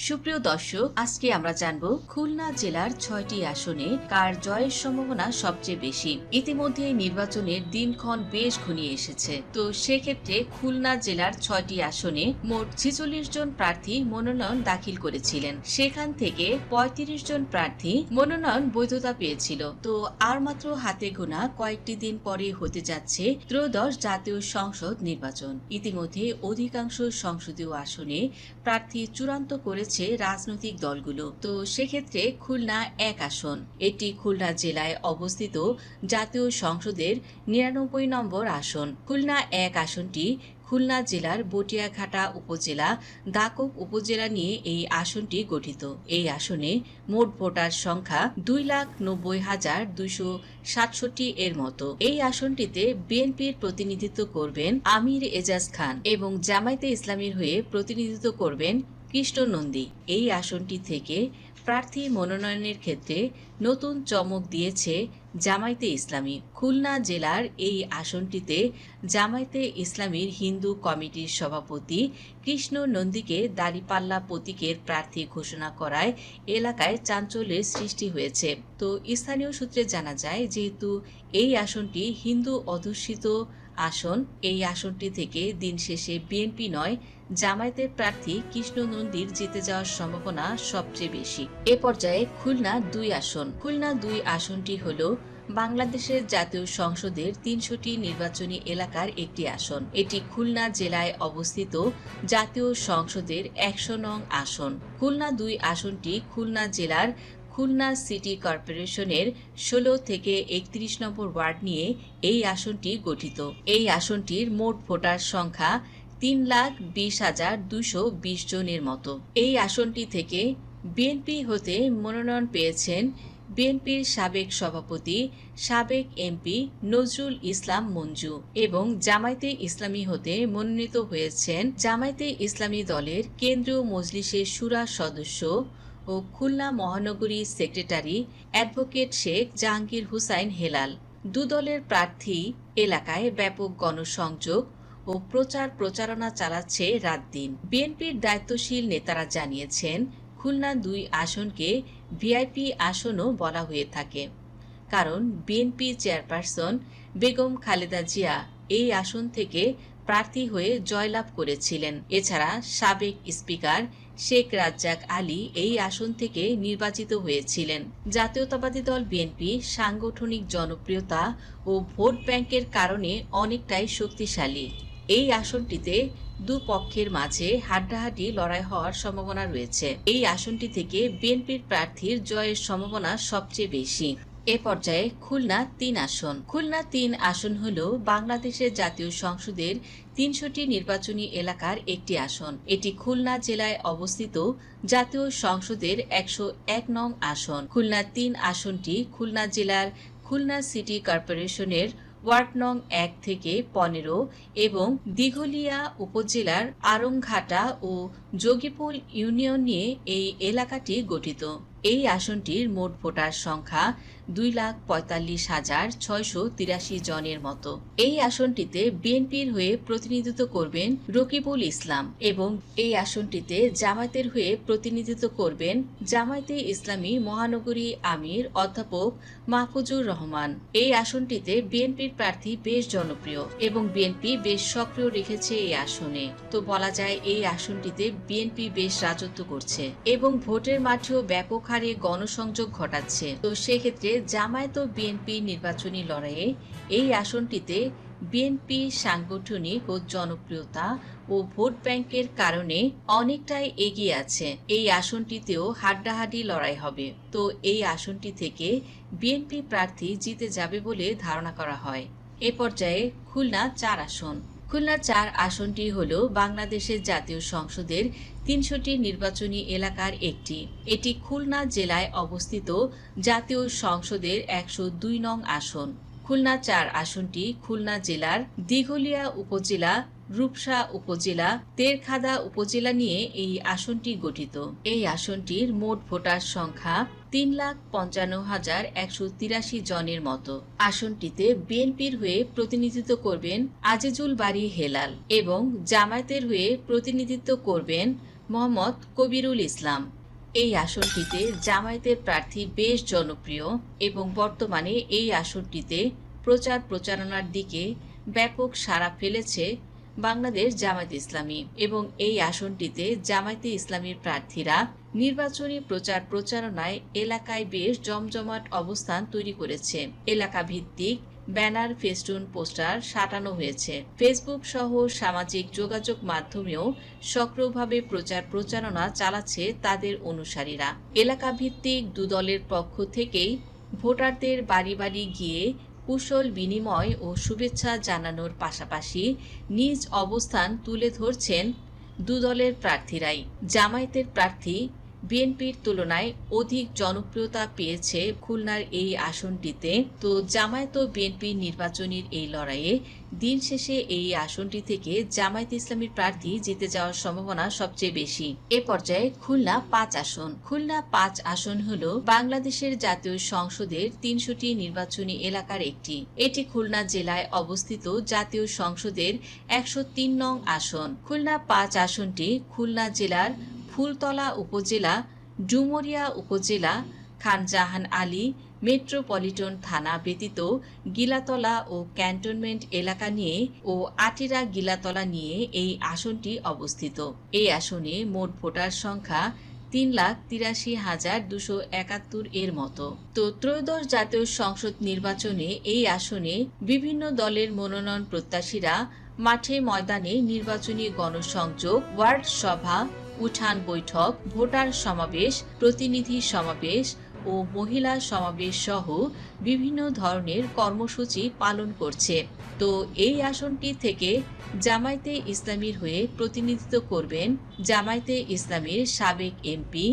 সুপ্রিয় দর্শক, আজকে আমরা জানব খুলনা জেলার ৬টি আসনে কার জয়ের সম্ভাবনা সবচেয়ে বেশি। ইতিমধ্যে নির্বাচনের দিনক্ষণ বেশ ঘনিয়ে এসেছে, তো সেক্ষেত্রে খুলনা জেলার ৬টি আসনে মোট ৪৬ জন প্রার্থী মনোনয়ন দাখিল করেছিলেন। সেখান থেকে ৩৫ জন প্রার্থী মনোনয়ন বৈধতা পেয়েছিল। তো আর মাত্র হাতে গোনা কয়েকটি দিন পরে হতে যাচ্ছে ত্রয়োদশ জাতীয় সংসদ নির্বাচন। ইতিমধ্যে অধিকাংশ সংসদীয় আসনে প্রার্থী চূড়ান্ত করেছে রাজনৈতিক দলগুলো। তো সেক্ষেত্রে খুলনা ১ আসন, এটি খুলনা জেলায় অবস্থিত জাতীয় সংসদের ৯৯ নম্বর আসন। খুলনা ১ আসনটি খুলনা জেলার বটিয়াঘাটা উপজেলা দাকব উপজেলা নিয়ে এই আসনটি গঠিত। এই আসনে মোট ভোটার সংখ্যা ২,৯০,২৬৭ এর মতো। এই আসনটিতে বিএনপির প্রতিনিধিত্ব করবেন আমির এজাজ খান এবং জামায়াতে ইসলামীর হয়ে প্রতিনিধিত্ব করবেন কৃষ্ণ নন্দী। এই আসনটি থেকে প্রার্থী মনোনয়নের ক্ষেত্রে নতুন চমক দিয়েছে জামায়াতে ইসলামী। খুলনা জেলার এই আসনটিতে জামায়াতে ইসলামীর হিন্দু কমিটির সভাপতি কৃষ্ণ নন্দীকে দাঁড়িপাল্লা প্রতীকের প্রার্থী ঘোষণা করায় এলাকায় চাঞ্চল্যের সৃষ্টি হয়েছে। তো স্থানীয় সূত্রে জানা যায়, যেহেতু এই আসনটি হিন্দু অধ্যুষিত আসন, এই আসনটি থেকে দিন শেষে বিএনপি নয় জামায়াতের প্রার্থী কৃষ্ণ নন্দীর জিতে যাওয়ার সম্ভাবনা সবচেয়ে বেশি। এ পর্যায়ে খুলনা ২ আসন। খুলনা ২ আসনটি হল বাংলাদেশের জাতীয় সংসদের ৩০০টি নির্বাচনী এলাকার একটি আসন। এটি খুলনা জেলায় অবস্থিত জাতীয় সংসদের ১০০ নং আসন। খুলনা ২ আসনটি খুলনা জেলার খুলনা সিটি কর্পোরেশনের ১৬ থেকে ৩১ নম্বর ওয়ার্ড নিয়ে এই আসনটি গঠিত। এই আসনটির মোট ভোটার সংখ্যা ৩,২০,২২০ জনের মতো। এই আসনটি থেকে বিএনপি হতে মনোনয়ন পেয়েছেন বিএনপির সাবেক সভাপতি সাবেক এমপি নজরুল ইসলাম মঞ্জু এবং জামায়াতে ইসলামী হতে মনোনীত হয়েছেন জামায়াতে ইসলামী দলের কেন্দ্রীয় মজলিসের শুরা সদস্য ও খুলনা মহানগরী সেক্রেটারি অ্যাডভোকেট শেখ জাহাঙ্গীর হুসাইন হেলাল। দুদলের প্রার্থী এলাকায় ব্যাপক গণসংযোগ ও প্রচারণা চালাচ্ছে রাত দিন। বিএনপির দায়িত্বশীল নেতারা জানিয়েছেন, খুলনা ২ আসনকে ভিআইপি আসনও বলা হয়ে থাকে, কারণ বিএনপি চেয়ারপারসন বেগম খালেদা জিয়া এই আসন থেকে প্রার্থী হয়ে জয়লাভ করেছিলেন। এছাড়া সাবেক স্পিকার শেখ রাজ্জাক আলী এই আসন থেকে নির্বাচিত হয়েছিলেন। জাতীয়তাবাদী দল বিএনপি সাংগঠনিক জনপ্রিয়তা ও ভোট ব্যাংকের কারণে অনেকটাই শক্তিশালী। এই আসনটিতে দুপক্ষের মাঝে হাড্ডাহাড্ডি লড়াই হওয়ার সম্ভাবনা রয়েছে। এই আসনটি থেকে বিএনপির প্রার্থীর জয়ের সম্ভাবনা সবচেয়ে বেশি। এ পর্যায়ে খুলনা ৩ আসন। খুলনা ৩ আসন হল বাংলাদেশের জাতীয় সংসদের ৩০০টি নির্বাচনী এলাকার একটি আসন। এটি খুলনা জেলায় অবস্থিত জাতীয় সংসদের ১০১ নং আসন। খুলনা ৩ আসনটি খুলনা জেলার খুলনা সিটি কর্পোরেশনের ওয়ার্ড নং ১ থেকে ১৫ এবং দিঘলিয়া উপজেলার আরংঘাটা ও যোগীপুর ইউনিয়ন নিয়ে এই এলাকাটি গঠিত। এই আসনটির মোট ভোটার সংখ্যা ২,৪৫,৬৮৩ জনের মতো। এই আসনটিতে বিএনপির হয়ে প্রতিনিধিত্ব করবেন রকিবুল ইসলাম এবং এই আসনটিতে জামায়াতের হয়ে প্রতিনিধিত্ব করবেন জামায়াতে ইসলামী মহানগরী আমির অধ্যাপক মাহফুজুর রহমান। এই আসনটিতে বিএনপির প্রার্থী বেশ জনপ্রিয় এবং বিএনপি বেশ সক্রিয় রেখেছে এই আসনে। তো বলা যায় এই আসনটিতে বিএনপি বেশ রাজত্ব করছে এবং ভোটের মাঠেও ব্যাপক হারে গণসংযোগ ঘটাচ্ছে। তো সেক্ষেত্রে জামায়াত ও বিএনপি নির্বাচনী লড়াইয়ে এই আসনটিতে বিএনপি সাংগঠনিক ও জনপ্রিয়তা ও ভোট ব্যাংকের কারণে অনেকটাই এগিয়ে আছে। এই আসনটিতেও হাড্ডাহাড্ডি লড়াই হবে। তো এই আসনটি থেকে বিএনপি প্রার্থী জিতে যাবে বলে ধারণা করা হয়। এ পর্যায়ে খুলনা ৪ আসন। খুলনা ৪ আসনটি হল বাংলাদেশের জাতীয় সংসদের ৩০০টি নির্বাচনী এলাকার একটি। এটি খুলনা জেলায় অবস্থিত জাতীয় সংসদের ১০২ নং আসন। খুলনা ৪ আসনটি খুলনা জেলার দিঘলিয়া উপজেলা, রূপসা উপজেলা, তেরখাদা উপজেলা নিয়ে এই আসনটি গঠিত। এই আসনটির মোট ভোটার সংখ্যা ৩,৫৫,১৮৩ জনের মতো। আসনটিতে বিএনপির হয়ে প্রতিনিধিত্ব করবেন আজিজুল বারী হেলাল এবং জামায়াতের হয়ে প্রতিনিধিত্ব করবেন মোহাম্মদ কবিরুল ইসলাম। এই আসনটিতে জামায়াতের প্রার্থী বেশ জনপ্রিয় এবং বর্তমানে এই আসনটিতে প্রচার প্রচারণার দিকে ব্যাপক সাড়া ফেলেছে বাংলাদেশ জামায়াতে ইসলামী এবং এই আসনটিতে জামায়াতে ইসলামীর প্রার্থীরা নির্বাচনী প্রচার প্রচারণায় এলাকায় বেশ জমজমাট অবস্থান তৈরি করেছে। এলাকা ভিত্তিক ব্যানার, ফেস্টুন, পোস্টার সাঁটানো হয়েছে। ফেসবুক সহ সামাজিক যোগাযোগ মাধ্যমেও সক্রিয়ভাবে প্রচার প্রচারণা চালাচ্ছে তাদের অনুসারীরা। এলাকা ভিত্তিক দুদলের পক্ষ থেকেই ভোটারদের বাড়ি বাড়ি গিয়ে কুশল বিনিময় ও শুভেচ্ছা জানানোর পাশাপাশি নিজ অবস্থান তুলে ধরছেন দুদলের প্রার্থীরাই। জামায়াতের প্রার্থী বিএনপির তুলনায় অধিক জনপ্রিয়তা পেয়েছে খুলনার এই আসনটিতে। তো জামায়াত ও বিএনপির নির্বাচনের এই লড়াইয়ে দিন শেষে এই আসনটি থেকে জামায়াত ইসলামীর প্রার্থী জিতে যাওয়ার সম্ভাবনা সবচেয়ে বেশি। এ পর্যায়ে খুলনা ৫ আসন। খুলনা ৫ আসন হল বাংলাদেশের জাতীয় সংসদের ৩০০টি নির্বাচনী এলাকার একটি। এটি খুলনা জেলায় অবস্থিত জাতীয় সংসদের ১০৩ নং আসন। খুলনা ৫ আসনটি খুলনা জেলার ফুলতলা উপজেলা, ডুমুরিয়া উপজেলা, খান জাহান আলী মেট্রোপলিটন থানা ব্যতীত গিলাতলা ও ক্যান্টনমেন্ট এলাকা নিয়ে ও আটিরা গিলাতলা নিয়ে এই আসনটি অবস্থিত। এই আসনে মোট ভোটার সংখ্যা ৩,৮৩,২৭১ এর মতো। তো ত্রয়োদশ জাতীয় সংসদ নির্বাচনে এই আসনে বিভিন্ন দলের মনোনয়ন প্রত্যাশীরা মাঠে ময়দানে নির্বাচনী গণসংযোগ, ওয়ার্ড সভা, উঠান বৈঠক, ভোটার সমাবেশ, প্রতিনিধি সমাবেশ ও মহিলা সমাবেশ সহ বিভিন্ন ধরনের কর্মসূচি পালন করছে। তো এই আসনটি থেকে জামায়াতে ইসলামীর হয়ে প্রতিনিধিত্ব করবেন জামায়াতে ইসলামীর সাবেক এমপি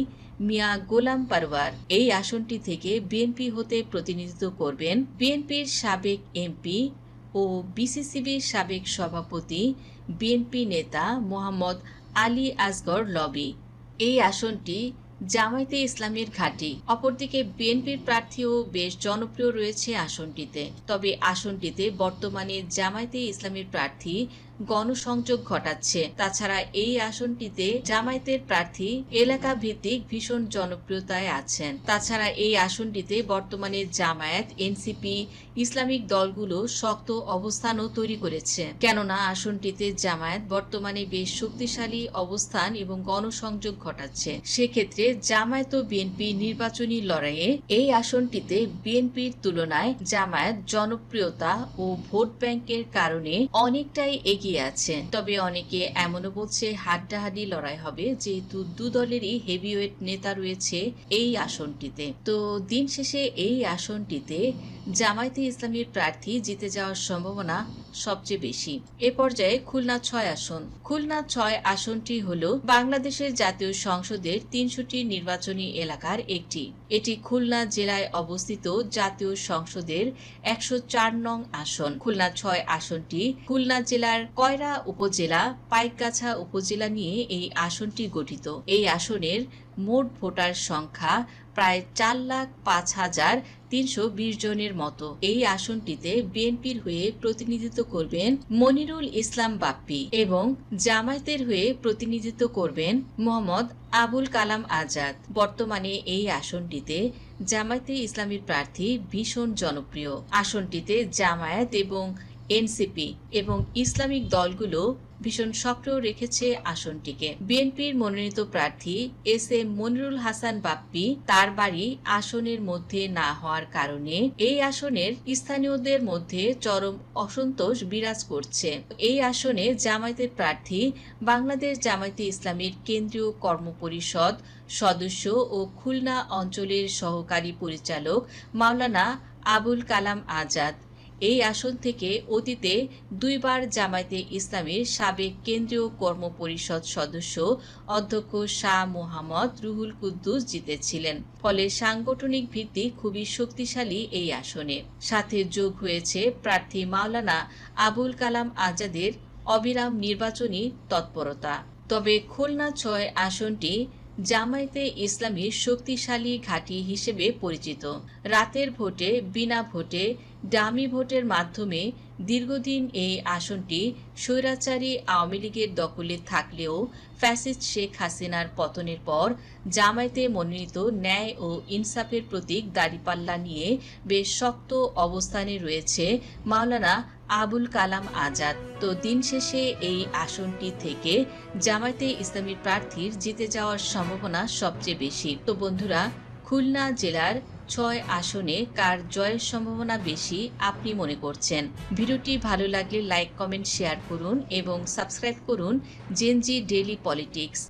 মিয়া গোলাম পারওয়ার। এই আসনটি থেকে বিএনপি হতে প্রতিনিধিত্ব করবেন বিএনপির সাবেক এমপি ও বিসিসিবির সাবেক সভাপতি, বিএনপি নেতা মোহাম্মদ আলী আসগর লবি। এই আসনটি জামায়াতে ইসলামীর ঘাঁটি। অপরদিকে বিএনপির প্রার্থীও বেশ জনপ্রিয় রয়েছে আসনটিতে। তবে আসনটিতে বর্তমানে জামায়াতে ইসলামীর প্রার্থী গণসংযোগ ঘটাচ্ছে। তাছাড়া এই আসনটিতে জামায়াতের প্রার্থী এলাকা ভিত্তিক ভীষণ জনপ্রিয়তায় আছেন। তাছাড়া এই আসনটিতে বর্তমানে জামায়াত, এনসিপি, ইসলামিক দলগুলো শক্ত অবস্থানও তৈরি করেছে। কেননা আসনটিতে জামায়াত বর্তমানে বেশ শক্তিশালী অবস্থান এবং গণসংযোগ ঘটাচ্ছে। সেক্ষেত্রে জামায়াত ও বিএনপি নির্বাচনী লড়াইয়ে এই আসনটিতে বিএনপির তুলনায় জামায়াত জনপ্রিয়তা ও ভোট ব্যাংকের কারণে অনেকটাই এগিয়ে আছে। তবে অনেকে এমনও বলছে হাড্ডাহাড্ডি লড়াই হবে, যেহেতু দুদলেরই হেভিওয়েট নেতা রয়েছে এই আসনটিতে। তো দিন শেষে এই আসনটিতে জামায়াতে ইসলামীর প্রার্থী জিতে যাওয়ার সম্ভাবনা সবচেয়ে বেশি। এ পর্যায়ে খুলনা ৬ আসন। খুলনা ৬ আসনটি হল বাংলাদেশের জাতীয় সংসদের ৩০০টি নির্বাচনী এলাকার একটি। এটি খুলনা জেলায় অবস্থিত জাতীয় সংসদের ১০৪ নং আসন। খুলনা ৬ আসনটি খুলনা জেলার কয়রা উপজেলা, পাইকগাছা উপজেলা নিয়ে এই আসনটি গঠিত। এই আসনের মোট ভোটার সংখ্যা প্রায় ৪,৫,৩২০ জনের মতো। এই আসনটিতে বিএনপির হয়ে প্রতিনিধিত্ব করবেন মনিরুল ইসলাম বাপ্পি এবং জামায়াতের হয়ে প্রতিনিধিত্ব করবেন মোহাম্মদ আবুল কালাম আজাদ। বর্তমানে এই আসনটিতে জামায়াতে ইসলামীর প্রার্থী ভীষণ জনপ্রিয়। আসনটিতে জামায়াত এবং এনসিপি এবং ইসলামিক দলগুলো ভীষণ সক্রিয় রেখেছে আসনটিকে। বিএনপির মনোনীত প্রার্থী এস এম মনিরুল হাসান বাপ্পি, তার বাড়ি আসনের মধ্যে না হওয়ার কারণে এই আসনের স্থানীয়দের মধ্যে চরম অসন্তোষ বিরাজ করছে। এই আসনে জামায়াতের প্রার্থী বাংলাদেশ জামায়াতে ইসলামীর কেন্দ্রীয় কর্মপরিষদ সদস্য ও খুলনা অঞ্চলের সহকারী পরিচালক মাওলানা আবুল কালাম আজাদ। এই আসন থেকে অতীতে দুইবার জামায়াতে ইসলামীর সাবেক কেন্দ্রীয় কর্মপরিষদ সদস্য অধ্যক্ষ শাহ মোহাম্মদ রুহুল কুদ্দুস জিতেছিলেন। ফলে সাংগঠনিক ভিত্তি খুবই শক্তিশালী এই আসনে। সাথে যোগ হয়েছে প্রার্থী মাওলানা আবুল কালাম আজাদের অবিরাম নির্বাচনী তৎপরতা। তবে খুলনা ৬ আসনটি জামায়াতে ইসলামীর শক্তিশালী ঘাঁটি হিসেবে পরিচিত। রাতের ভোটে, বিনা ভোটে, ডামি ভোটের মাধ্যমে দীর্ঘদিন এই আসনটি স্বৈরাচারী আওয়ামী লীগের দখলে থাকলেও ফ্যাসিস্ট শেখ হাসিনার পতনের পর জামায়াতে মনোনীত ন্যায় ও ইনসাফের প্রতীক দাঁড়িপাল্লা নিয়ে বেশ শক্ত অবস্থানে রয়েছে মাওলানা আবুল কালাম আজাদ। তো দিন শেষে এই আসনটি থেকে জামায়াতে ইসলামীর প্রার্থীর জিতে যাওয়ার সম্ভাবনা সবচেয়ে বেশি। তো বন্ধুরা, খুলনা জেলার ৬ আসনে কার জয়ের সম্ভাবনা বেশি আপনি মনে করছেন? ভিডিওটি ভালো লাগলে লাইক, কমেন্ট, শেয়ার করুন এবং সাবস্ক্রাইব করুন জেনজি ডেইলি পলিটিক্স।